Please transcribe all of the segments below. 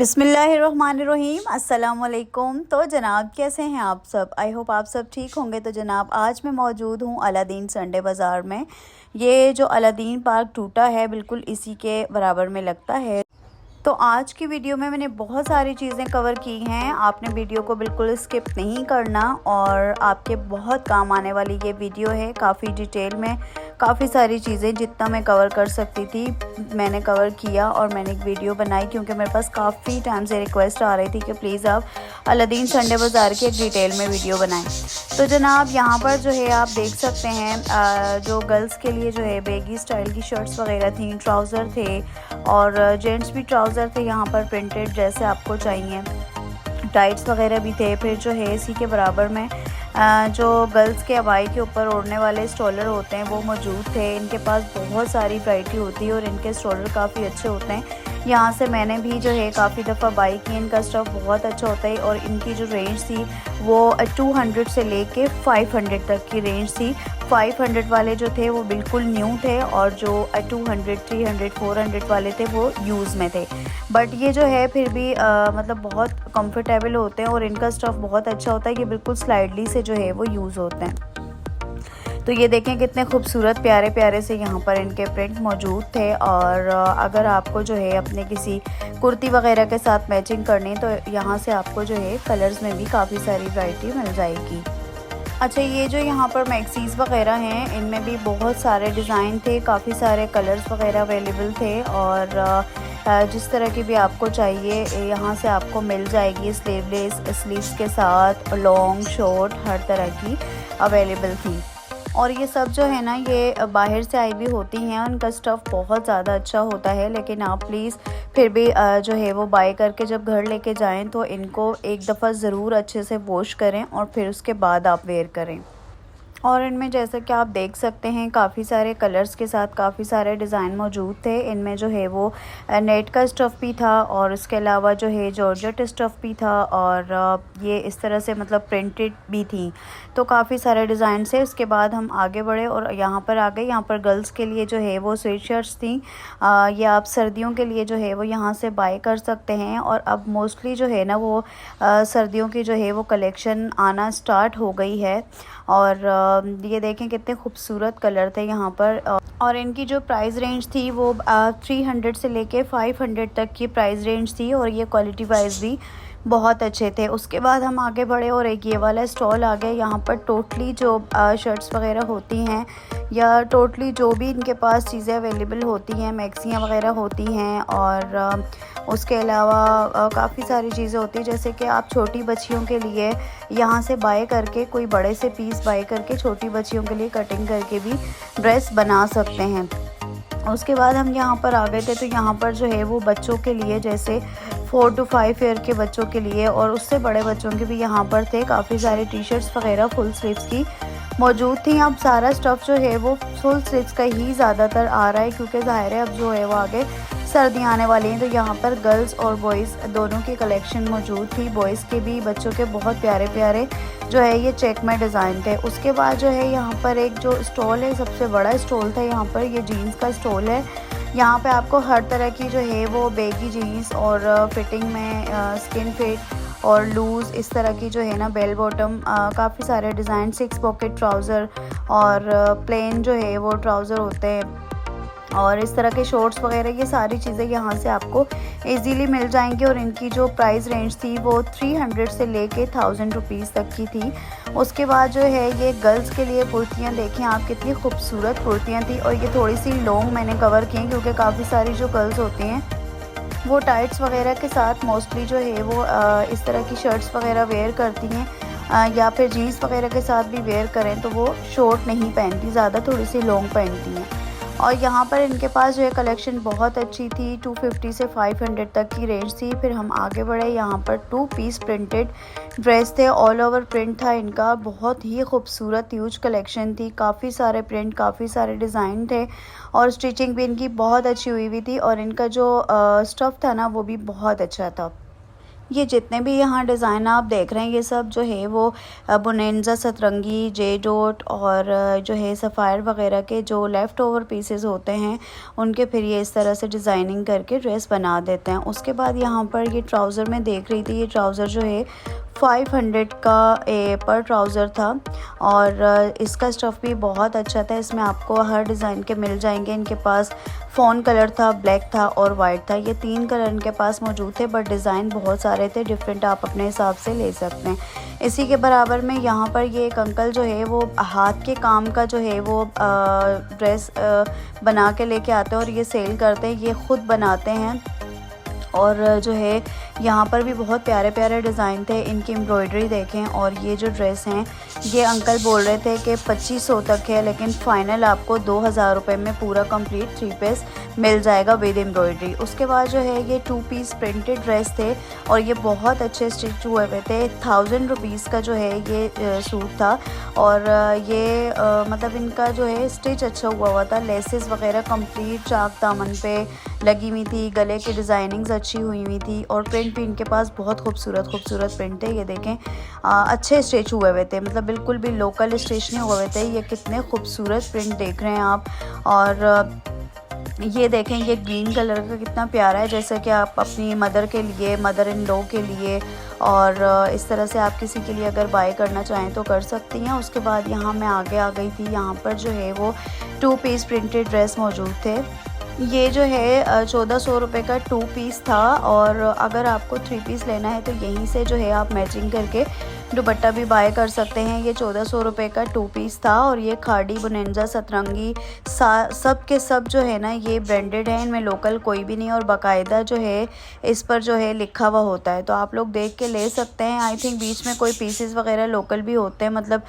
बिस्मिल्लाहिर्रहमानिर्रहीम अस्सलामुअलैकुम। तो जनाब कैसे हैं आप सब? आई होप आप सब ठीक होंगे। तो जनाब आज मैं मौजूद हूँ अलादीन संडे बाज़ार में। ये जो अलादीन पार्क टूटा है बिल्कुल इसी के बराबर में लगता है। तो आज की वीडियो में मैंने बहुत सारी चीज़ें कवर की हैं। आपने वीडियो को बिल्कुल स्किप नहीं करना और आपके बहुत काम आने वाली ये वीडियो है। काफ़ी डिटेल में काफ़ी सारी चीज़ें जितना मैं कवर कर सकती थी मैंने कवर किया और मैंने एक वीडियो बनाई, क्योंकि मेरे पास काफ़ी टाइम से रिक्वेस्ट आ रही थी कि प्लीज़ आप अलादीन संडे बाज़ार की एक डिटेल में वीडियो बनाएं। तो जनाब यहाँ पर जो है आप देख सकते हैं जो गर्ल्स के लिए जो है बेगी स्टाइल की शर्ट्स वगैरह थी, ट्राउज़र थे और जेंट्स भी ट्राउज़र थे। यहाँ पर प्रिंटेड जैसे आपको चाहिए, टाइट्स वगैरह भी थे। फिर जो है इसी के बराबर में जो गर्ल्स के अबाई के ऊपर ओढ़ने वाले स्टॉलर होते हैं वो मौजूद थे। इनके पास बहुत सारी वैरायटी होती है और इनके स्टॉलर काफ़ी अच्छे होते हैं। यहाँ से मैंने भी जो है काफ़ी दफ़ा बाई की। इनका स्टफ़ बहुत अच्छा होता है और इनकी जो रेंज थी वो 200 से लेके 500 तक की रेंज थी। 500 वाले जो थे वो बिल्कुल न्यू थे और जो 200, 300, 400 वाले थे वो यूज़ में थे। बट ये जो है फिर भी मतलब बहुत कंफर्टेबल होते हैं और इनका स्टफ़ बहुत अच्छा होता है। ये बिल्कुल स्लाइडली से जो है वो यूज़ होते हैं। तो ये देखें कितने खूबसूरत प्यारे प्यारे से यहाँ पर इनके प्रिंट मौजूद थे। और अगर आपको जो है अपने किसी कुर्ती वगैरह के साथ मैचिंग करनी तो यहाँ से आपको जो है कलर्स में भी काफ़ी सारी वैरायटी मिल जाएगी। अच्छा, ये जो यहाँ पर मैक्सीज़ वगैरह हैं इनमें भी बहुत सारे डिज़ाइन थे, काफ़ी सारे कलर्स वगैरह अवेलेबल थे और जिस तरह की भी आपको चाहिए यहाँ से आपको मिल जाएगी। स्लीव्स के साथ लॉन्ग शॉर्ट हर तरह की अवेलेबल थी। और ये सब जो है ना ये बाहर से आई हुई होती हैं, उनका स्टफ़ बहुत ज़्यादा अच्छा होता है। लेकिन आप प्लीज़ फिर भी जो है वो बाय करके जब घर लेके जाएं तो इनको एक दफ़ा ज़रूर अच्छे से वॉश करें और फिर उसके बाद आप वेयर करें। और इनमें जैसा कि आप देख सकते हैं काफ़ी सारे कलर्स के साथ काफ़ी सारे डिज़ाइन मौजूद थे। इनमें जो है वो नेट का स्टफ़ भी था और उसके अलावा जो है जॉर्जेट स्टफ़ भी था और ये इस तरह से मतलब प्रिंटेड भी थी। तो काफ़ी सारे डिज़ाइन से उसके बाद हम आगे बढ़े और यहाँ पर आ गए। यहाँ पर गर्ल्स के लिए जो है वो स्वेट शर्ट्स थी। ये आप सर्दियों के लिए जो है वो यहाँ से बाय कर सकते हैं। और अब मोस्टली जो है ना वो सर्दियों की जो है वो कलेक्शन आना स्टार्ट हो गई है। और ये देखें कितने खूबसूरत कलर थे यहाँ पर। और इनकी जो प्राइस रेंज थी वो 300 से लेके 500 तक की प्राइस रेंज थी और ये क्वालिटी वाइज भी बहुत अच्छे थे। उसके बाद हम आगे बढ़े और एक ये वाला स्टॉल आ गया। यहाँ पर टोटली जो शर्ट्स वगैरह होती हैं या टोटली जो भी इनके पास चीज़ें अवेलेबल होती हैं, मैक्सियाँ वगैरह होती हैं और उसके अलावा काफ़ी सारी चीज़ें होती हैं। जैसे कि आप छोटी बच्चियों के लिए यहाँ से बाय करके कोई बड़े से पीस बाय करके छोटी बच्चियों के लिए कटिंग करके भी ड्रेस बना सकते हैं। उसके बाद हम यहाँ पर आ गए थे तो यहाँ पर जो है वो बच्चों के लिए जैसे 4 to 5 ईयर के बच्चों के लिए और उससे बड़े बच्चों के भी यहाँ पर थे। काफ़ी सारी टी शर्ट्स वगैरह फुल स्लीव्स की मौजूद थी। अब सारा स्टफ़ जो है वो फुल स्लीव्स का ही ज़्यादातर आ रहा है क्योंकि ज़ाहिर है अब जो है वो आगे सर्दियाँ आने वाली हैं। तो यहाँ पर गर्ल्स और बॉयज़ दोनों की कलेक्शन मौजूद थी। बॉयज़ के भी बच्चों के बहुत प्यारे प्यारे जो है ये चेक में डिज़ाइन थे। उसके बाद जो है यहाँ पर एक जो स्टॉल है सबसे बड़ा स्टॉल था यहाँ पर, ये जीन्स का स्टॉल है। यहाँ पे आपको हर तरह की जो है वो बेगी जीन्स और फिटिंग में स्किन फिट और लूज़ इस तरह की जो है ना बेल बॉटम काफ़ी सारे डिज़ाइन, 6 पॉकेट ट्राउज़र और प्लेन जो है वो ट्राउज़र होते हैं और इस तरह के शॉर्ट्स वगैरह, ये सारी चीज़ें यहाँ से आपको इजीली मिल जाएंगी। और इनकी जो प्राइस रेंज थी वो 300 से लेके 1000 रुपीज़ तक की थी। उसके बाद जो है ये गर्ल्स के लिए कुर्तियाँ देखें आप कितनी खूबसूरत कुर्तियाँ थी और ये थोड़ी सी लॉन्ग मैंने कवर की क्योंकि काफ़ी सारी जो गर्ल्स होती हैं वो टाइट्स वगैरह के साथ मोस्टली जो है वो इस तरह की शर्ट्स वगैरह वेयर करती हैं या फिर जीन्स वगैरह के साथ भी वेयर करें तो वो शॉर्ट नहीं पहनती, ज़्यादा थोड़ी सी लॉन्ग पहनती हैं। और यहाँ पर इनके पास जो है कलेक्शन बहुत अच्छी थी। 250 से 500 तक की रेंज थी। फिर हम आगे बढ़े, यहाँ पर 2 पीस प्रिंटेड ड्रेस थे, ऑल ओवर प्रिंट था इनका, बहुत ही खूबसूरत ह्यूज कलेक्शन थी। काफ़ी सारे प्रिंट, काफ़ी सारे डिज़ाइन थे और स्टिचिंग भी इनकी बहुत अच्छी हुई थी और इनका जो स्टफ़ था ना वो भी बहुत अच्छा था। ये जितने भी यहाँ डिज़ाइन आप देख रहे हैं ये सब जो है वो बोनेंजा, सतरंगी, जे डॉट और जो है सफ़ायर वगैरह के जो लेफ़्ट ओवर पीसेस होते हैं उनके फिर ये इस तरह से डिज़ाइनिंग करके ड्रेस बना देते हैं। उसके बाद यहाँ पर ये ट्राउज़र मैं देख रही थी, ये ट्राउज़र जो है 500 का पर ट्राउज़र था और इसका स्टफ़ भी बहुत अच्छा था। इसमें आपको हर डिज़ाइन के मिल जाएंगे। इनके पास फ़ॉन कलर था, ब्लैक था और वाइट था। ये 3 कलर इनके पास मौजूद थे, बट डिज़ाइन बहुत सारे थे डिफरेंट, आप अपने हिसाब से ले सकते हैं। इसी के बराबर में यहाँ पर ये एक अंकल जो है वो हाथ के काम का जो है वो ड्रेस बना के लेके आते हैं और ये सेल करते हैं। ये ख़ुद बनाते हैं और जो है यहाँ पर भी बहुत प्यारे प्यारे डिज़ाइन थे। इनकी एम्ब्रॉयडरी देखें। और ये जो ड्रेस हैं ये अंकल बोल रहे थे कि 2500 तक है, लेकिन फ़ाइनल आपको 2000 रुपये में पूरा कंप्लीट 3 पीस मिल जाएगा विद एम्ब्रॉयडरी। उसके बाद जो है ये 2 पीस प्रिंटेड ड्रेस थे और ये बहुत अच्छे स्टिच हुए हुए थे। 1000 रुपीज़ का जो है ये सूट था और ये मतलब इनका जो है स्टिच अच्छा हुआ था। लेसेस वगैरह कंप्लीट चाक दामन पे लगी हुई थी, गले की डिज़ाइनिंग्स अच्छी हुई हुई थी और प्रिंट भी इनके पास बहुत खूबसूरत प्रिंट है। ये देखें अच्छे स्टिच हुए हुए थे, मतलब बिल्कुल भी लोकल स्टिच नहीं हुए हुए थे। ये कितने खूबसूरत प्रिंट देख रहे हैं आप। और ये देखें ये ग्रीन कलर का कितना प्यारा है, जैसे कि आप अपनी मदर के लिए, मदर इन लॉ के लिए और इस तरह से आप किसी के लिए अगर बाय करना चाहें तो कर सकती हैं। उसके बाद यहाँ मैं आगे आ गई थी। यहाँ पर जो है वो 2 पीस प्रिंटेड ड्रेस मौजूद थे। ये जो है 1400 रुपये का 2 पीस था और अगर आपको 3 पीस लेना है तो यहीं से जो है आप मैचिंग करके दुपट्टा भी बाय कर सकते हैं। ये 1400 रुपये का 2 पीस था और ये खाड़ी, बोनेंजा, सतरंगी सब के सब जो है ना ये ब्रांडेड है, इनमें लोकल कोई भी नहीं और बाकायदा जो है इस पर जो है लिखा हुआ होता है, तो आप लोग देख के ले सकते हैं। आई थिंक बीच में कोई पीसेस वगैरह लोकल भी होते हैं, मतलब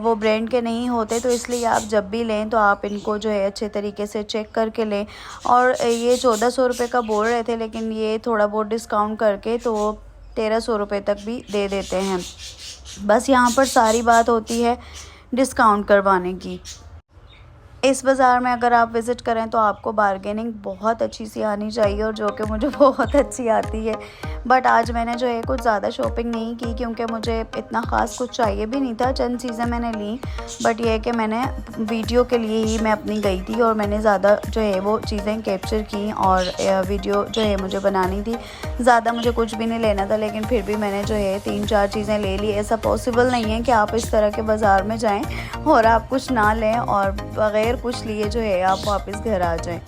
वो ब्रांड के नहीं होते, तो इसलिए आप जब भी लें तो आप इनको जो है अच्छे तरीके से चेक करके लें। और ये 1400 रुपये का बोल रहे थे, लेकिन ये थोड़ा बहुत डिस्काउंट करके तो 1300 रुपये तक भी दे देते हैं। बस यहाँ पर सारी बात होती है डिस्काउंट करवाने की। इस बाज़ार में अगर आप विज़िट करें तो आपको बारगेनिंग बहुत अच्छी सी आनी चाहिए और जो कि मुझे बहुत अच्छी आती है। बट आज मैंने जो है कुछ ज़्यादा शॉपिंग नहीं की क्योंकि मुझे इतना ख़ास कुछ चाहिए भी नहीं था। चंद चीज़ें मैंने ली, बट ये है कि मैंने वीडियो के लिए ही मैं अपनी गई थी और मैंने ज़्यादा जो है वो चीज़ें कैप्चर की और वीडियो जो है मुझे बनानी थी। ज़्यादा मुझे कुछ भी नहीं लेना था, लेकिन फिर भी मैंने जो है 3-4 चीज़ें ले ली। ऐसा पॉसिबल नहीं है कि आप इस तरह के बाज़ार में जाएँ और आप कुछ ना लें और बग़ैर कुछ लिए जो है आप वापस घर आ जाएं।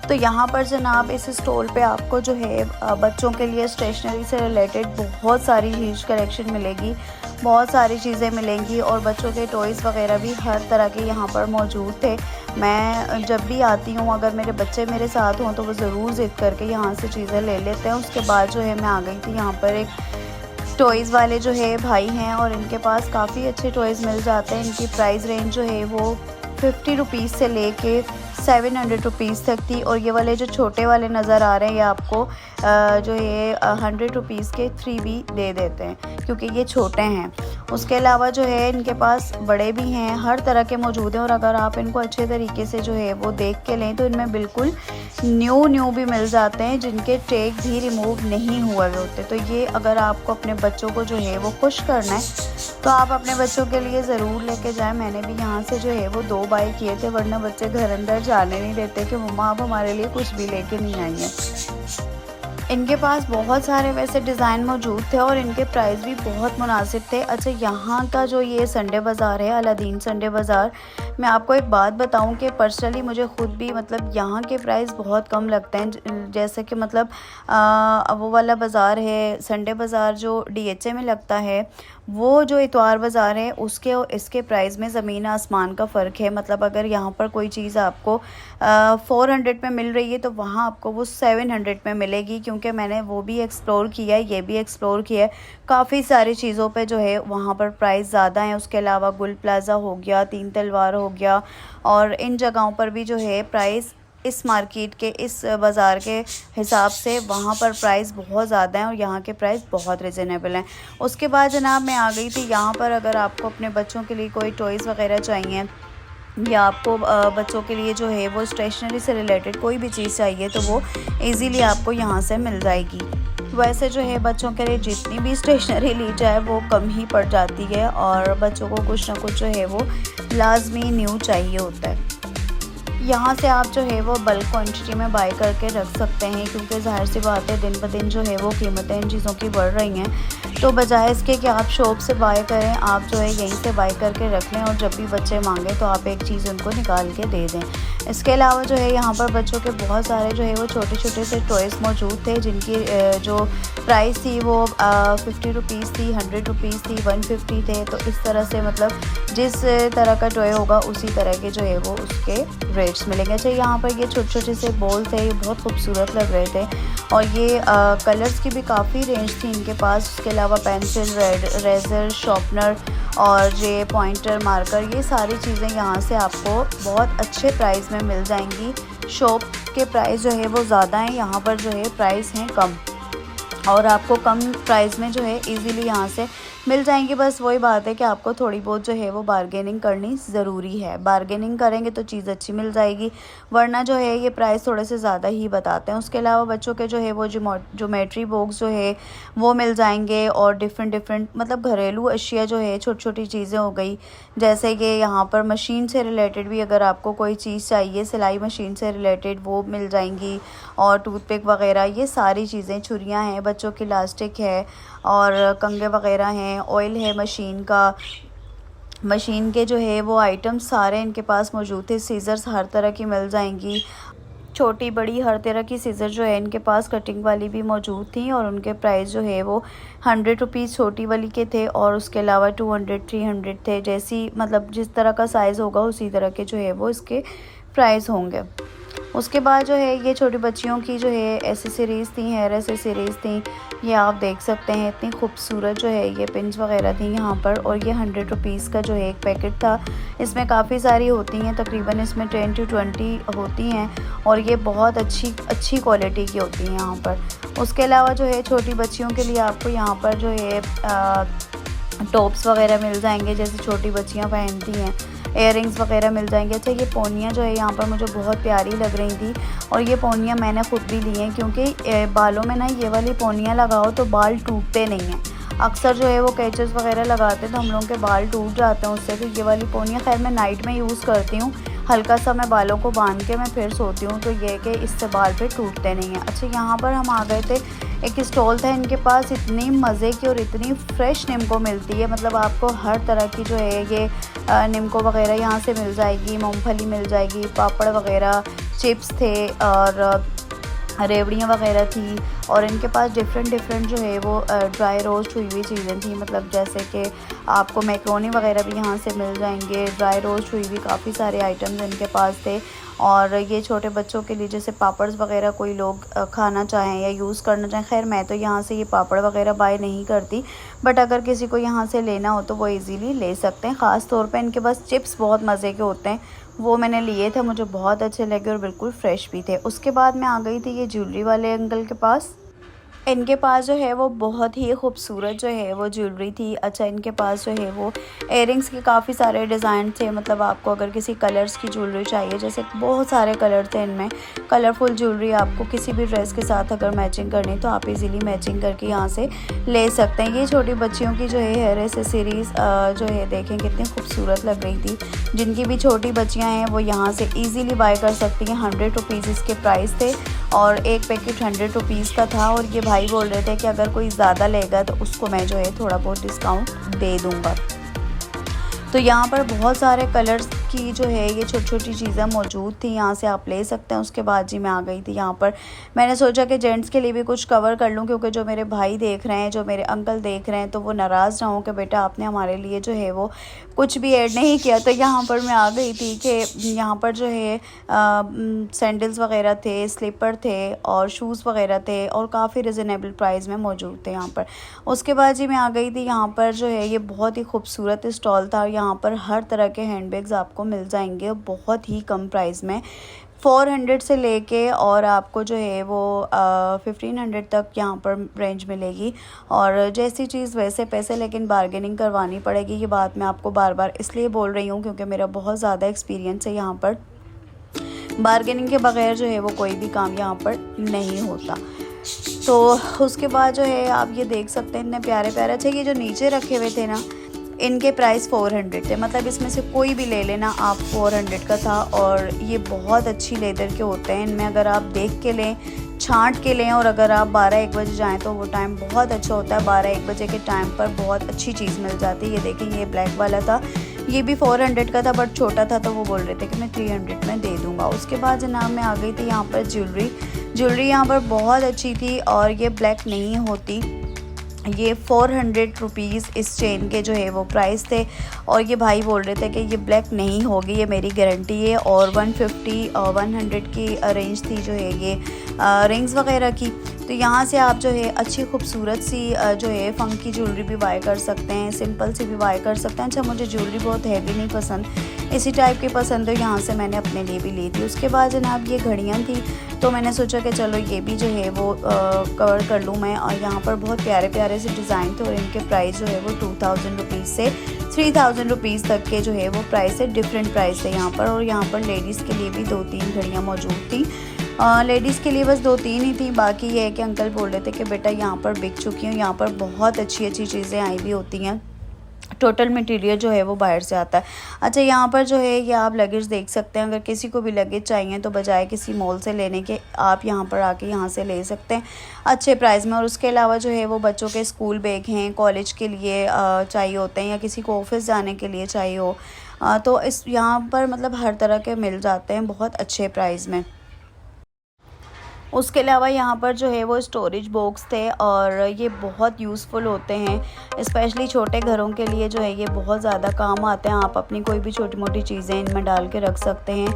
तो यहाँ पर जनाब इस स्टॉल पे आपको जो है बच्चों के लिए स्टेशनरी से रिलेटेड बहुत सारी ह्यूज कलेक्शन मिलेगी, बहुत सारी चीज़ें मिलेंगी और बच्चों के टॉयज़ वगैरह भी हर तरह के यहाँ पर मौजूद थे। मैं जब भी आती हूँ, अगर मेरे बच्चे मेरे साथ हों तो वो ज़रूर ज़िद करके यहाँ से चीज़ें ले लेते हैं। उसके बाद जो है मैं आ गई थी यहाँ पर एक टॉयज़ वाले जो है भाई हैं और इनके पास काफ़ी अच्छे टॉयज़ मिल जाते हैं। इनकी प्राइस रेंज जो है वो 50 रुपीज़ से लेके 700 रुपीज़ तक थी और ये वाले जो छोटे वाले नज़र आ रहे हैं ये आपको जो ये 100 रुपीज़ के 3 भी दे देते हैं क्योंकि ये छोटे हैं। उसके अलावा जो है इनके पास बड़े भी हैं, हर तरह के मौजूद हैं और अगर आप इनको अच्छे तरीके से जो है वो देख के लें तो इनमें बिल्कुल न्यू भी मिल जाते हैं जिनके टैग भी रिमूव नहीं हुए होते। तो ये अगर आपको अपने बच्चों को जो है वो खुश करना है तो आप अपने बच्चों के लिए ज़रूर लेके जाएं। मैंने भी यहाँ से जो है वो 2 बाय किए थे, वरना बच्चे घर अंदर जाने नहीं देते कि मम्मा आप हमारे लिए कुछ भी लेके नहीं आई हैं। इनके पास बहुत सारे वैसे डिज़ाइन मौजूद थे और इनके प्राइस भी बहुत मुनासिब थे। अच्छा, यहाँ का जो ये संडे बाज़ार है, अलादीन संडे बाज़ार, मैं आपको एक बात बताऊं कि पर्सनली मुझे ख़ुद भी मतलब यहाँ के प्राइस बहुत कम लगते हैं। जैसे कि मतलब वो वाला बाज़ार है संडे बाज़ार जो DHA में लगता है, वो जो इतवार बाज़ार है उसके और इसके प्राइस में ज़मीन आसमान का फ़र्क है। मतलब अगर यहाँ पर कोई चीज़ आपको 400 में मिल रही है तो वहाँ आपको वो 700 में मिलेगी, क्योंकि मैंने वो भी एक्सप्लोर किया है, ये भी एक्सप्लोर किया है। काफ़ी सारी चीज़ों पे जो है वहाँ पर प्राइस ज़्यादा हैं। उसके अलावा गुल प्लाज़ा हो गया, 3 तलवार हो गया और इन जगहों पर भी जो है प्राइस इस मार्केट के, इस बाज़ार के हिसाब से वहाँ पर प्राइस बहुत ज़्यादा है और यहाँ के प्राइस बहुत रिजनेबल हैं। उसके बाद जनाब मैं आ गई थी यहाँ पर, अगर आपको अपने बच्चों के लिए कोई टॉयज़ वगैरह चाहिए या आपको बच्चों के लिए जो है वो स्टेशनरी से रिलेटेड कोई भी चीज़ चाहिए तो वो इजीली आपको यहाँ से मिल जाएगी। वैसे जो है बच्चों के लिए जितनी भी स्टेशनरी ली जाए वो कम ही पड़ जाती है, और बच्चों को कुछ ना कुछ जो है वो लाजमी न्यू चाहिए होता है। यहाँ से आप जो है वो बल्क क्वांटिटी में बाय करके रख सकते हैं, क्योंकि ज़ाहिर सी बात है दिन ब दिन जो है वो कीमतें इन चीज़ों की बढ़ रही हैं। तो बजाय इसके कि आप शॉप से बाय करें, आप जो है यहीं से बाय करके रख लें, और जब भी बच्चे मांगे तो आप एक चीज़ उनको निकाल के दे दें। इसके अलावा जो है यहाँ पर बच्चों के बहुत सारे जो है वो छोटे छोटे से टॉयज़ मौजूद थे, जिनकी जो प्राइस थी वो 50 रुपीज़ थी, 100 रुपीज़ थी, 150 थे। तो इस तरह से मतलब जिस तरह का टॉय होगा उसी तरह के जो है वो उसके रेट्स मिलेंगे। अच्छा, यहाँ पर ये छोटे छोटे से बॉल थे, ये बहुत खूबसूरत लग रहे थे, और ये कलर्स की भी काफ़ी रेंज थी इनके पास। उसके अलावा पेंसिल, रेज़र, शार्पनर और ये पॉइंटर, मार्कर, ये सारी चीज़ें यहाँ से आपको बहुत अच्छे प्राइस में मिल जाएंगी। शॉप के प्राइस जो है वो ज़्यादा हैं, यहाँ पर जो है प्राइस हैं कम, और आपको कम प्राइस में जो है इजीली यहाँ से मिल जाएंगी। बस वही बात है कि आपको थोड़ी बहुत जो है वो बारगेनिंग करनी ज़रूरी है। बारगेनिंग करेंगे तो चीज़ अच्छी मिल जाएगी, वरना जो है ये प्राइस थोड़े से ज़्यादा ही बताते हैं। उसके अलावा बच्चों के जो है वो ज्योमेट्री बॉक्स जो है वो मिल जाएंगे, और डिफरेंट मतलब घरेलू अशिया जो है, छोटी छोटी चीज़ें हो गई, जैसे कि यहाँ पर मशीन से रिलेटेड भी अगर आपको कोई चीज़ चाहिए, सिलाई मशीन से रिलेटेड, वो मिल जाएंगी, और टूथपिक वगैरह, ये सारी चीज़ें, छुरियाँ हैं, बच्चों की इलास्टिक है, और कंघे वगैरह हैं, ऑयल है मशीन का, मशीन के जो है वो आइटम्स सारे इनके पास मौजूद थे। सीज़र्स हर तरह की मिल जाएंगी, छोटी बड़ी हर तरह की सीज़र जो है इनके पास कटिंग वाली भी मौजूद थी, और उनके प्राइस जो है वो 100 रुपीज़ छोटी वाली के थे, और उसके अलावा 200, 300 थे। जैसी मतलब जिस तरह का साइज़ होगा उसी तरह के जो है वो इसके प्राइस होंगे। उसके बाद जो है ये छोटी बच्चियों की जो है एसेसरीज़ थी, हेयर एसेसरीज़ थी, ये आप देख सकते हैं, इतनी खूबसूरत जो है ये पिन्स वगैरह थी यहाँ पर। और ये 100 रुपीज़ का जो है एक पैकेट था, इसमें काफ़ी सारी होती हैं, तकरीबन इसमें 10 to 20 होती हैं, और ये बहुत अच्छी क्वालिटी की होती हैं यहाँ पर। उसके अलावा जो है छोटी बच्चियों के लिए आपको यहाँ पर जो है टॉप्स वगैरह मिल जाएंगे, जैसे छोटी बच्चियाँ पहनती हैं, इयररिंग्स वगैरह मिल जाएंगे। अच्छा, ये पोनियाँ जो है यहाँ पर मुझे बहुत प्यारी लग रही थी, और ये पोनियाँ मैंने ख़ुद भी ली हैं, क्योंकि बालों में ना ये वाली पोनियाँ लगाओ तो बाल टूटते नहीं हैं। अक्सर जो है वो कैचेस वगैरह लगाते हैं तो हम लोगों के बाल टूट जाते हैं उससे। तो ये वाली पोनियाँ खैर मैं नाइट में यूज़ करती हूँ, हल्का सा मैं बालों को बांध के मैं फिर सोती हूँ, तो ये कि इससे बाल फिर टूटते नहीं हैं। अच्छा, यहाँ पर हम आ गए थे, एक स्टॉल था इनके पास, इतनी मज़े की और इतनी फ्रेश निम्को मिलती है, मतलब आपको हर तरह की जो है ये निम्को वगैरह यहाँ से मिल जाएगी, मूंगफली मिल जाएगी, पापड़ वगैरह, चिप्स थे, और रेवड़ियाँ वगैरह थी, और इनके पास डिफरेंट जो है वो ड्राई रोस्ट हुई हुई चीज़ें थी, मतलब जैसे कि आपको मैक्रोनी वगैरह भी यहाँ से मिल जाएंगे, ड्राई रोस्ट हुई हुई काफ़ी सारे आइटम्स इनके पास थे। और ये छोटे बच्चों के लिए जैसे पापड्स वगैरह कोई लोग खाना चाहें या यूज़ करना चाहें, खैर मैं तो यहाँ से ये पापड़ वगैरह बाय नहीं करती, बट अगर किसी को यहाँ से लेना हो तो वो इजीली ले सकते हैं। ख़ास तौर पे इनके पास चिप्स बहुत मज़े के होते हैं, वो मैंने लिए थे, मुझे बहुत अच्छे लगे और बिल्कुल फ्रेश भी थे। उसके बाद मैं आ गई थी ये ज्वेलरी वाले अंकल के पास। इनके पास जो है वो बहुत ही खूबसूरत जो है वो ज्वेलरी थी। अच्छा, इनके पास जो है वो इयररिंग्स के काफ़ी सारे डिज़ाइन थे, मतलब आपको अगर किसी कलर्स की ज्वेलरी चाहिए, जैसे बहुत सारे कलर थे इनमें, कलरफुल ज्वेलरी आपको किसी भी ड्रेस के साथ अगर मैचिंग करनी तो आप इजीली मैचिंग करके यहाँ से ले सकते हैं। ये छोटी बच्चियों की जो है हेयर एसेसरीज़ जो है देखें कितनी खूबसूरत लग रही थी। जिनकी भी छोटी बच्चियाँ हैं वो यहाँ से ईज़िली बाय कर सकती हैं। 100 रुपीज़ इसके प्राइस थे, और एक पैकेट 100 रुपीज़ का था, और ये भाई बोल रहे थे कि अगर कोई ज़्यादा लेगा तो उसको मैं जो है थोड़ा बहुत डिस्काउंट दे दूँगा। तो यहाँ पर बहुत सारे कलर्स की जो है ये छोटी छोटी चीज़ें मौजूद थी, यहाँ से आप ले सकते हैं। उसके बाद जी मैं आ गई थी यहाँ पर, मैंने सोचा कि जेंट्स के लिए भी कुछ कवर कर लूँ, क्योंकि जो मेरे भाई देख रहे हैं, जो मेरे अंकल देख रहे हैं, तो वो नाराज़ ना हो कि बेटा आपने हमारे लिए जो है वो कुछ भी ऐड नहीं किया। तो यहाँ पर मैं आ गई थी कि यहाँ पर जो है सैंडल्स वगैरह थे, स्लीपर थे, और शूज़ वगैरह थे, और काफ़ी रिजनेबल प्राइस में मौजूद थे यहाँ पर। उसके बाद जी मैं आ गई थी यहाँ पर, जो है ये बहुत ही खूबसूरत स्टॉल था। यहाँ पर हर तरह के हैंडबैग्स आपको मिल जाएंगे बहुत ही कम प्राइस में, 400 से लेके और आपको जो है वो 1500 तक यहाँ पर रेंज मिलेगी। और जैसी चीज़ वैसे पैसे, लेकिन बार्गेनिंग करवानी पड़ेगी। ये बात मैं आपको बार बार इसलिए बोल रही हूँ क्योंकि मेरा बहुत ज़्यादा एक्सपीरियंस है यहाँ पर। बार्गेनिंग के बगैर जो है वो कोई भी काम यहाँ पर नहीं होता। तो उसके बाद जो है आप ये देख सकते हैं इतने प्यारे प्यारे। अच्छा, ये जो नीचे रखे हुए थे ना, इनके प्राइस 400 थे, मतलब इसमें से कोई भी ले लेना आप 400 का था। और ये बहुत अच्छी लेदर के होते हैं, इनमें अगर आप देख के लें, छांट के लें, और अगर आप 12-1 बजे जाएं तो वो टाइम बहुत अच्छा होता है। 12-1 बजे के टाइम पर बहुत अच्छी चीज़ मिल जाती है। ये देखें, ये ब्लैक वाला था, ये भी 400 का था बट छोटा था, तो वो बोल रहे थे कि मैं 300 में दे दूँगा। उसके बाद जनाब मैं आ गई थी यहाँ पर ज्वेलरी यहाँ पर बहुत अच्छी थी, और ये ब्लैक नहीं होती। ये 400 रुपीज़ इस चेन के जो है वो प्राइस थे, और ये भाई बोल रहे थे कि ये ब्लैक नहीं होगी, ये मेरी गारंटी है। और 150 और 100 की रेंज थी जो है ये रिंग्स वगैरह की। तो यहाँ से आप जो है अच्छी खूबसूरत सी जो है फंकी ज्वेलरी भी बाय कर सकते हैं, सिंपल सी भी बाय कर सकते हैं। अच्छा, मुझे ज्वेलरी बहुत हैवी नहीं पसंद, इसी टाइप की पसंद है, यहाँ से मैंने अपने लिए भी ली थी। उसके बाद जनाब ये घड़ियाँ थी, तो मैंने सोचा कि चलो ये भी जो है वो कवर कर लूँ मैं। और यहाँ पर बहुत प्यारे प्यारे से डिज़ाइन थे, और इनके प्राइस जो है वो 2000 रुपीज़ से 3000 रुपीज़ तक के जो है वो प्राइस है, डिफरेंट प्राइस है यहाँ पर। और यहाँ पर लेडीज़ के लिए भी 2-3 घड़ियाँ मौजूद थी। लेडीज़ के लिए बस 2-3 ही थी, बाकी ये है कि अंकल बोल रहे थे कि बेटा यहाँ पर बिक चुकी हूँ, यहाँ पर बहुत अच्छी अच्छी चीज़ें आई भी होती हैं, टोटल मटेरियल जो है वो बाहर से आता है। अच्छा, यहाँ पर जो है ये आप लगेज देख सकते हैं, अगर किसी को भी लगेज चाहिए तो बजाय किसी मॉल से लेने के आप यहाँ पर आके यहाँ से ले सकते हैं अच्छे प्राइस में। और उसके अलावा जो है वो बच्चों के स्कूल बैग हैं, कॉलेज के लिए चाहिए होते हैं, या किसी को ऑफिस जाने के लिए चाहिए हो, तो इस यहाँ पर मतलब हर तरह के मिल जाते हैं बहुत अच्छे प्राइस में। उसके अलावा यहाँ पर जो है वो स्टोरेज बॉक्स थे, और ये बहुत यूज़फुल होते हैं, स्पेशली छोटे घरों के लिए जो है ये बहुत ज़्यादा काम आते हैं। आप अपनी कोई भी छोटी मोटी चीज़ें इनमें डाल के रख सकते हैं।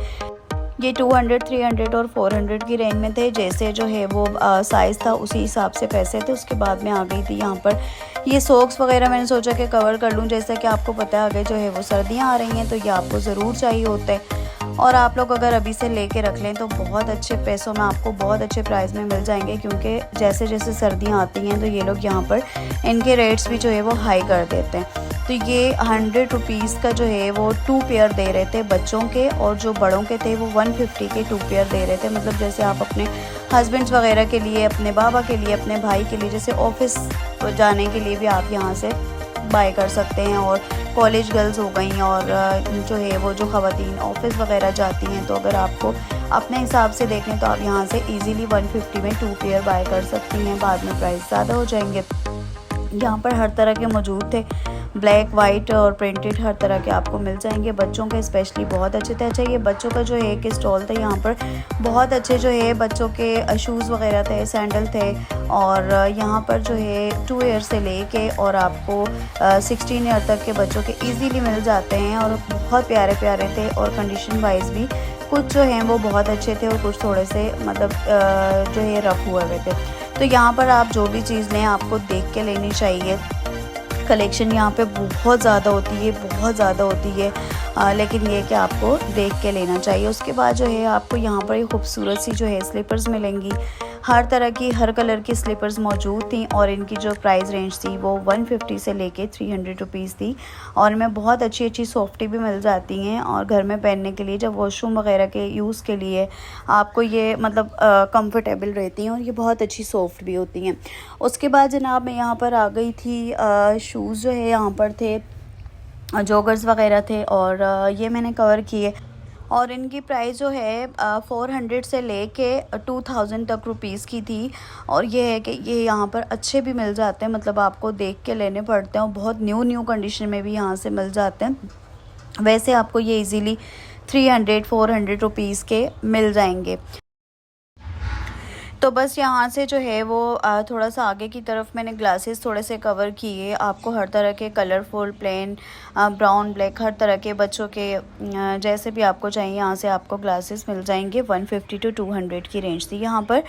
ये 200, 300 और 400 की रेंज में थे, जैसे जो है वो साइज़ था उसी हिसाब से पैसे थे। उसके बाद में आ गई थी यहाँ पर ये सॉक्स वगैरह, मैंने सोचा कि कवर कर लूँ, जैसा कि आपको पता है आगे जो है वो सर्दियाँ आ रही हैं, तो ये आपको ज़रूर चाहिए होता है। और आप लोग अगर अभी से लेके रख लें तो बहुत अच्छे पैसों में आपको बहुत अच्छे प्राइस में मिल जाएंगे, क्योंकि जैसे जैसे सर्दियाँ आती हैं तो ये लोग यहाँ पर इनके रेट्स भी जो है वो हाई कर देते हैं। तो ये 100 रुपीज़ का जो है वो 2 पेयर दे रहे थे बच्चों के, और जो बड़ों के थे वो 150 के 2 पेयर दे रहे थे। मतलब जैसे आप अपने हस्बैंड्स वगैरह के लिए, अपने बाबा के लिए, अपने भाई के लिए, जैसे ऑफिस जाने के लिए भी आप यहाँ से बाय कर सकते हैं। और कॉलेज गर्ल्स हो गई, और जो है वो जो ख़वातीन ऑफिस वगैरह जाती हैं, तो अगर आपको अपने हिसाब से देखें तो आप यहाँ से इजीली 150 में 2 पेयर बाय कर सकती हैं, बाद में प्राइस ज़्यादा हो जाएंगे। यहाँ पर हर तरह के मौजूद थे, ब्लैक, वाइट और प्रिंटेड, हर तरह के आपको मिल जाएंगे। बच्चों के स्पेशली बहुत अच्छे थे। अच्छा, ये बच्चों का जो है एक स्टॉल था, यहाँ पर बहुत अच्छे जो है बच्चों के शूज़ वगैरह थे, सैंडल थे, और यहाँ पर जो है 2 ईयर से लेके और आपको 16 ईयर तक के बच्चों के इजीली मिल जाते हैं, और बहुत प्यारे प्यारे थे। और कंडीशन वाइज भी कुछ जो हैं वो बहुत अच्छे थे, और कुछ थोड़े से मतलब जो है रफ़ हुए हुए थे। तो यहाँ पर आप जो भी चीज़ लें आपको देख के लेनी चाहिए। कलेक्शन यहाँ पे बहुत ज़्यादा होती है, बहुत ज़्यादा होती है, लेकिन ये कि आपको देख के लेना चाहिए। उसके बाद जो है आपको यहाँ पर एक खूबसूरत सी जो है स्लीपर्स मिलेंगी, हर तरह की, हर कलर की स्लीपर्स मौजूद थी, और इनकी जो प्राइस रेंज थी वो 150 से लेके 300 रुपीज़ थी। और इनमें बहुत अच्छी अच्छी सॉफ्टी भी मिल जाती हैं, और घर में पहनने के लिए, जब वॉशरूम वगैरह के यूज़ के लिए आपको ये मतलब कंफर्टेबल रहती हैं, और ये बहुत अच्छी सॉफ्ट भी होती हैं। उसके बाद जनाब मैं यहाँ पर आ गई थी, शूज़ जो है यहाँ पर थे, जॉगर्स वगैरह थे, और ये मैंने कवर किए। और इनकी प्राइस जो है 400 से लेके 2000 तक रुपीज़ की थी। और ये है कि ये यहाँ पर अच्छे भी मिल जाते हैं, मतलब आपको देख के लेने पड़ते हैं, और बहुत न्यू कंडीशन में भी यहाँ से मिल जाते हैं। वैसे आपको ये इजीली 300-400 रुपीज़ के मिल जाएंगे। तो बस यहाँ से जो है वो थोड़ा सा आगे की तरफ मैंने ग्लासेस थोड़े से कवर किए। आपको हर तरह के कलरफुल, प्लेन, ब्राउन, ब्लैक, हर तरह के बच्चों के जैसे भी आपको चाहिए यहाँ से आपको ग्लासेस मिल जाएंगे। 150 to 200 की रेंज थी यहाँ पर।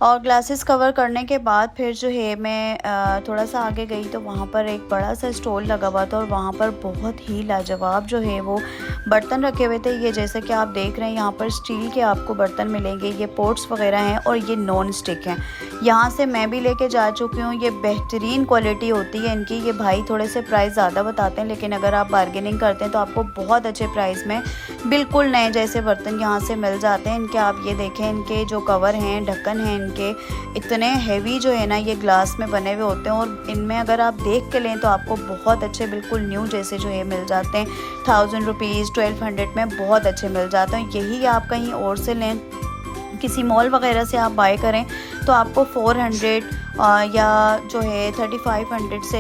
और ग्लासेस कवर करने के बाद फिर जो है मैं थोड़ा सा आगे गई तो वहाँ पर एक बड़ा सा स्टॉल लगा हुआ था, और वहाँ पर बहुत ही लाजवाब जो है वो बर्तन रखे हुए थे। ये जैसे कि आप देख रहे हैं यहाँ पर स्टील के आपको बर्तन मिलेंगे, ये पोट्स वगैरह हैं, और ये नॉन स्टिक हैं। यहाँ से मैं भी लेके जा चुकी हूँ, ये बेहतरीन क्वालिटी होती है इनकी। ये भाई थोड़े से प्राइस ज़्यादा बताते हैं, लेकिन अगर आप बार्गेनिंग करते हैं तो आपको बहुत अच्छे प्राइस में बिल्कुल नए जैसे बर्तन यहाँ से मिल जाते हैं इनके। आप ये देखें, इनके जो कवर हैं, ढक्कन हैं इनके इतने हैवी जो है ना ये ग्लास में बने हुए होते हैं, और इनमें अगर आप देख के लें तो आपको बहुत अच्छे बिल्कुल न्यू जैसे जो है मिल जाते हैं। 1000 रुपीज़ 1200 में बहुत अच्छे मिल जाते हैं। यही आप कहीं और से लें, किसी मॉल वगैरह से आप बाय करें तो आपको 400 या जो है 3500 से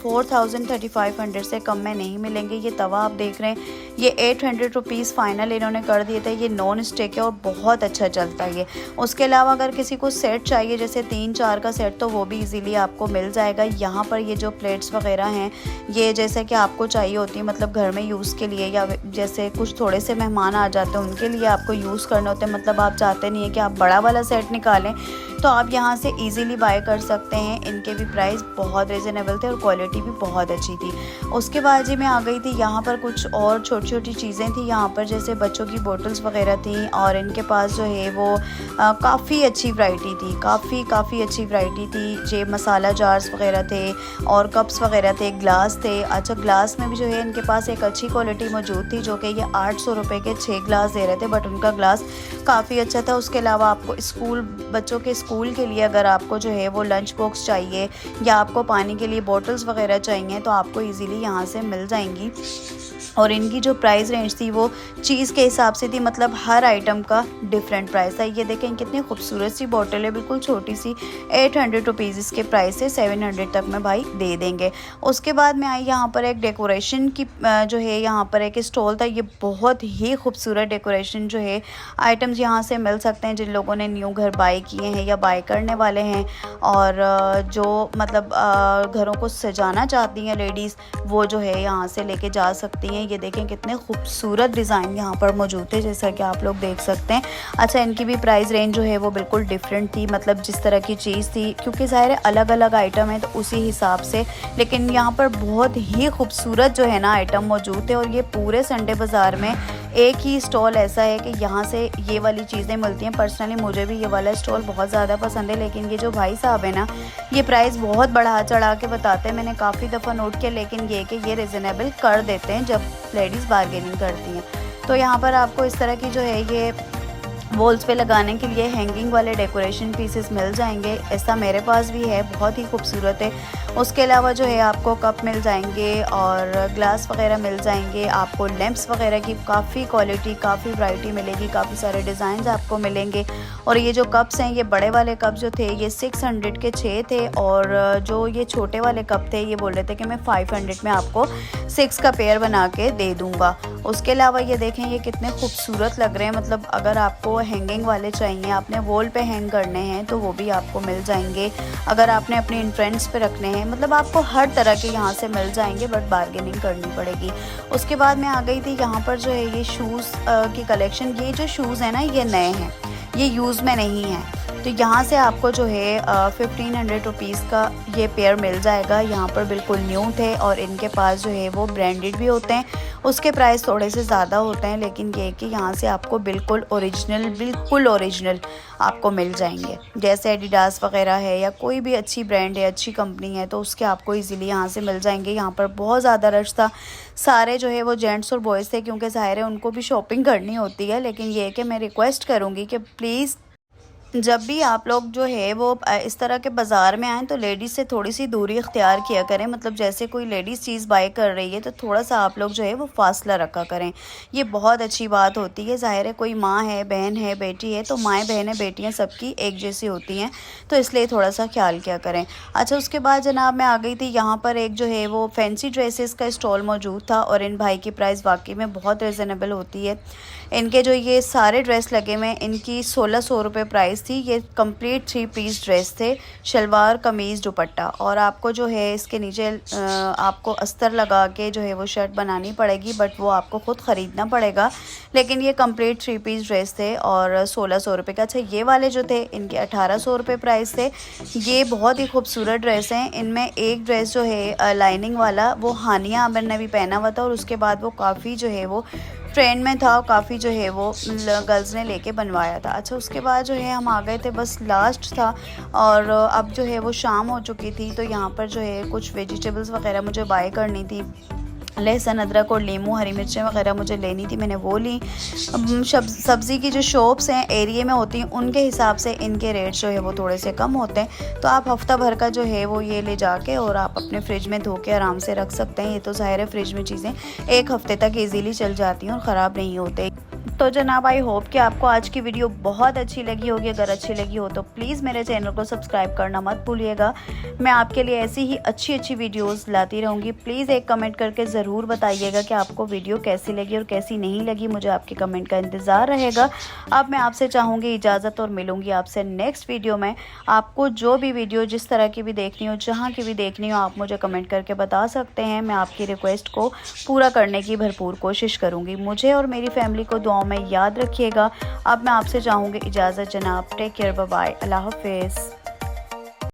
4000 3500 से कम में नहीं मिलेंगे। ये तवा आप देख रहे हैं ये 800 रुपीज़ फ़ाइनल इन्होंने कर दिए थे। ये नॉन स्टिक है और बहुत अच्छा चलता है ये। उसके अलावा अगर किसी को सेट चाहिए जैसे 3-4 का सेट तो वो भी इजीली आपको मिल जाएगा। यहाँ पर ये जो प्लेट्स वगैरह हैं ये जैसे कि आपको चाहिए होती है मतलब घर में यूज़ के लिए, या जैसे कुछ थोड़े से मेहमान आ जाते हैं उनके लिए आपको यूज़ करने होते हैं, मतलब आप चाहते नहीं है कि आप बड़ा वाला सेट निकालें तो आप यहाँ से इजीली बाय कर सकते हैं। इनके भी प्राइस बहुत रिजनेबल थे और क्वालिटी भी बहुत अच्छी थी। उसके बाद जी मैं आ गई थी यहाँ पर कुछ और छोटी छोटी चीज़ें थी यहाँ पर, जैसे बच्चों की बोतल्स वगैरह थी, और इनके पास जो है वो काफ़ी अच्छी वैरायटी थी, काफ़ी अच्छी वैरायटी थी। ये मसाला जार्स वगैरह थे और कप्स वगैरह थे, ग्लास थे। अच्छा ग्लास में भी जो है इनके पास एक अच्छी क्वालिटी मौजूद थी, जो कि ये 800 रुपये के 6 ग्लास दे रहे थे, बट उनका ग्लास काफ़ी अच्छा था। उसके अलावा आपको बच्चों के स्कूल के लिए अगर आपको जो है वो लंच बॉक्स चाहिए या आपको पानी के लिए बोतल्स वगैरह चाहिए तो आपको इजीली यहाँ से मिल जाएंगी। और इनकी जो प्राइस रेंज थी वो चीज़ के हिसाब से थी, मतलब हर आइटम का डिफरेंट प्राइस था। ये देखें कितनी खूबसूरत सी बॉटल है, बिल्कुल छोटी सी, 800 रुपीज़ इसके प्राइस है, 700 तक में भाई दे देंगे। उसके बाद में आई यहाँ पर एक डेकोरेशन की जो है यहाँ पर एक स्टॉल था। ये बहुत ही खूबसूरत डेकोरेशन जो है आइटम्स यहाँ से मिल सकते हैं जिन लोगों ने न्यू घर बाय किए हैं या बाय करने वाले हैं, और जो मतलब घरों को सजाना चाहती हैं लेडीज़ वो जो है यहाँ से लेके जा सकती हैं। ये देखें कितने खूबसूरत डिज़ाइन यहाँ पर मौजूद है जैसा कि आप लोग देख सकते हैं। अच्छा इनकी भी प्राइस रेंज जो है वो बिल्कुल डिफरेंट थी, मतलब जिस तरह की चीज़ थी, क्योंकि ज़ाहिर है अलग अलग आइटम है तो उसी हिसाब से, लेकिन यहाँ पर बहुत ही खूबसूरत जो है ना आइटम मौजूद है। और ये पूरे संडे बाज़ार में एक ही स्टॉल ऐसा है कि यहाँ से ये वाली चीज़ें मिलती हैं। पर्सनली मुझे भी ये वाला स्टॉल बहुत ज़्यादा पसंद है, लेकिन ये जो भाई साहब है ना ये प्राइस बहुत बढ़ा चढ़ा के बताते हैं। मैंने काफ़ी दफ़ा नोट किया, लेकिन ये कि ये रिजनेबल कर देते हैं जब लेडीज़ बार्गेनिंग करती हैं। तो यहाँ पर आपको इस तरह की जो है ये वॉल्स पे लगाने के लिए हैंगिंग वाले डेकोरेशन पीसेस मिल जाएंगे। ऐसा मेरे पास भी है, बहुत ही खूबसूरत है। उसके अलावा जो है आपको कप मिल जाएंगे और ग्लास वगैरह मिल जाएंगे। आपको लैंप्स वगैरह की काफ़ी क्वालिटी, काफ़ी वैरायटी मिलेगी, काफ़ी सारे डिज़ाइंस आपको मिलेंगे। और ये जो कप्स हैं, ये बड़े वाले कप जो थे ये 600 के 6 थे, और जो ये छोटे वाले कप थे ये बोल रहे थे कि मैं 500 में आपको 6 का पेयर बना के दे दूँगा। उसके अलावा ये देखें ये कितने खूबसूरत लग रहे हैं, मतलब अगर आपको हैंगिंग वाले चाहिए, आपने वॉल पे हैंग करने हैं तो वो भी आपको मिल जाएंगे। अगर आपने अपने एंट्रेंस पे रखने हैं, मतलब आपको हर तरह के यहाँ से मिल जाएंगे, बट बार्गेनिंग करनी पड़ेगी। उसके बाद मैं आ गई थी यहाँ पर जो है ये शूज़ की कलेक्शन। ये जो शूज़ हैं ना ये नए हैं, ये यूज़ में नहीं है, तो यहाँ से आपको जो है 1500 रुपीज़ का ये पेयर मिल जाएगा। यहाँ पर बिल्कुल न्यू थे और इनके पास जो है वो ब्रांडेड भी होते हैं, उसके प्राइस थोड़े से ज़्यादा होते हैं, लेकिन ये कि यहाँ से आपको बिल्कुल ओरिजिनल आपको मिल जाएंगे। जैसे एडिडास वगैरह है या कोई भी अच्छी ब्रांड है, अच्छी कंपनी है, तो उसके आपको इजीली यहाँ से मिल जाएंगे। यहाँ पर बहुत ज़्यादा रश था, सारे जो है वो जेंट्स और बॉयज़ थे, क्योंकि ज़ाहिर है उनको भी शॉपिंग करनी होती है। लेकिन ये कि मैं रिक्वेस्ट करूँगी कि प्लीज़ जब भी आप लोग जो है वो इस तरह के बाज़ार में आएँ तो लेडीज़ से थोड़ी सी दूरी इख्तियार किया करें। मतलब जैसे कोई लेडीज़ चीज़ बाय कर रही है तो थोड़ा सा आप लोग जो है वो फासला रखा करें, ये बहुत अच्छी बात होती है। ज़ाहिर है कोई माँ है, बहन है, बेटी है, तो माएँ बहनें बेटियाँ सबकी एक जैसी होती हैं, तो इसलिए थोड़ा सा ख्याल किया करें। अच्छा उसके बाद जनाब मैं आ गई थी यहाँ पर एक जो है वो फैंसी ड्रेसेस का स्टॉल मौजूद था, और इन भाई की प्राइस वाकई में बहुत रिजनेबल होती है। इनके जो ये सारे ड्रेस लगे हुए इनकी 1600 रुपये प्राइस थी। ये कंप्लीट 3 पीस ड्रेस थे, शलवार कमीज़ दुपट्टा, और आपको जो है इसके नीचे आपको अस्तर लगा के जो है वो शर्ट बनानी पड़ेगी, बट वो आपको ख़ुद ख़रीदना पड़ेगा। लेकिन ये कंप्लीट 3 पीस ड्रेस थे और 1600 रुपये का। अच्छा ये वाले जो थे इनके 1800 रुपये प्राइस थे। ये बहुत ही खूबसूरत ड्रेस हैं। इनमें एक ड्रेस जो है लाइनिंग वाला वो हानिया आमिर ने भी पहना हुआ था, और उसके बाद वो काफ़ी जो है वो ट्रेंड में था, और काफ़ी जो है वो गर्ल्स ने लेके बनवाया था। अच्छा उसके बाद जो है हम आ गए थे, बस लास्ट था, और अब जो है वो शाम हो चुकी थी, तो यहाँ पर जो है कुछ वेजिटेबल्स वगैरह मुझे बाय करनी थी। लहसुन, अदरक और नींबू, हरी मिर्चें वगैरह मुझे लेनी थी, मैंने वो ली। सब्ज़ी की जो शॉप्स हैं एरिया में होती हैं उनके हिसाब से इनके रेट जो है वो थोड़े से कम होते हैं। तो आप हफ्ता भर का जो है वो ये ले जाके और आप अपने फ्रिज में धो के आराम से रख सकते हैं। ये तो ज़ाहिर है फ्रिज में चीज़ें 1 हफ्ते तक ईज़िली चल जाती हैं और ख़राब नहीं होते। तो जनाब आई होप कि आपको आज की वीडियो बहुत अच्छी लगी होगी। अगर अच्छी लगी हो तो प्लीज़ मेरे चैनल को सब्सक्राइब करना मत भूलिएगा। मैं आपके लिए ऐसी ही अच्छी वीडियोस लाती रहूँगी। प्लीज़ एक कमेंट करके ज़रूर बताइएगा कि आपको वीडियो कैसी लगी और कैसी नहीं लगी। मुझे आपके कमेंट का इंतज़ार रहेगा। अब मैं आपसे चाहूँगी इजाज़त और मिलूँगी आपसे नेक्स्ट वीडियो में। आपको जो भी वीडियो जिस तरह की भी देखनी हो, जहाँ की भी देखनी हो, आप मुझे कमेंट करके बता सकते हैं। मैं आपकी रिक्वेस्ट को पूरा करने की भरपूर कोशिश करूँगी। मुझे और मेरी फैमिली को दुआओं में याद रखिएगा। अब मैं आपसे चाहूँगी इजाज़त जनाब। टेक केयर, बाय बाय, अल्लाह हाफ़िज़।